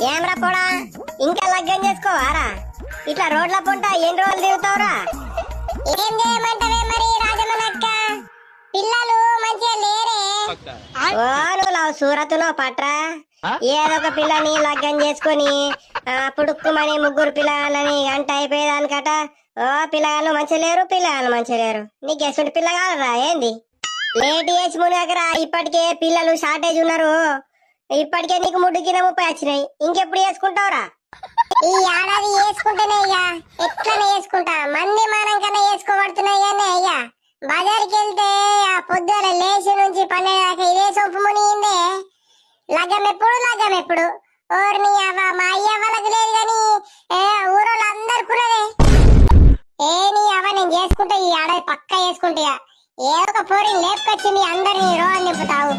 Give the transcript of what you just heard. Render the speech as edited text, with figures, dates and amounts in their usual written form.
ఏమరా పోడా, ఇంకా లగ్గం చేసుకోవారా? ఇట్లా రోడ్ల పొంట ఎన్ని రోజులు తిరుగుతావురా? ఏం చేయమంటావే మరి రాజమనక్క, పిల్లలు మంచిగా లేరే. ఓ నువ్వు సూరతులో పట్రా, ఏదో ఒక పిల్లని లగ్గం చేసుకొని పుడుక్కుమని ముగ్గురు పిల్లలని గంట అయిపోయేదానికట. ఓ పిల్లగాళ్ళు మంచిగా లేరు, పిల్లగాళ్ళు మంచిగా లేరు. నీకు ఎసుంటి పిల్లగాలరా ఏంది? లేట్ చేసి మునగరా, ఇప్పటికే పిల్లలు షార్టేజ్ ఉన్నారు. ఇప్పటికే నీకు 3 కిలో 30 వచ్చినాయి, ఇంకెప్పుడు వేసుకుంటావురా? ఈ ఏడాది వేసుకుంటేనే ఇక ఎట్లనే వేసుకుంటా, మంది మానం కన్నా వేసుకోబడుతున్నాయి కానీ అయ్యా బజార్కి వెళ్తే ఆ పొద్దున లేచి నుంచి 12 దాకా ఇదే సొప్పు మునిగిందే. లగ్గం ఎప్పుడు ఓర్ని అవ్వ మా అయ్య వాళ్ళకి లేదు కానీ ఊరోళ్ళు అందరు కులవే. నీ అవ్వ నేను చేసుకుంటా, ఈ ఏడాది పక్కా చేసుకుంటా. ఏదో ఒక పోరిని లేపుకొచ్చి మీ అందరినీ రోడ్డు నింపుతావు.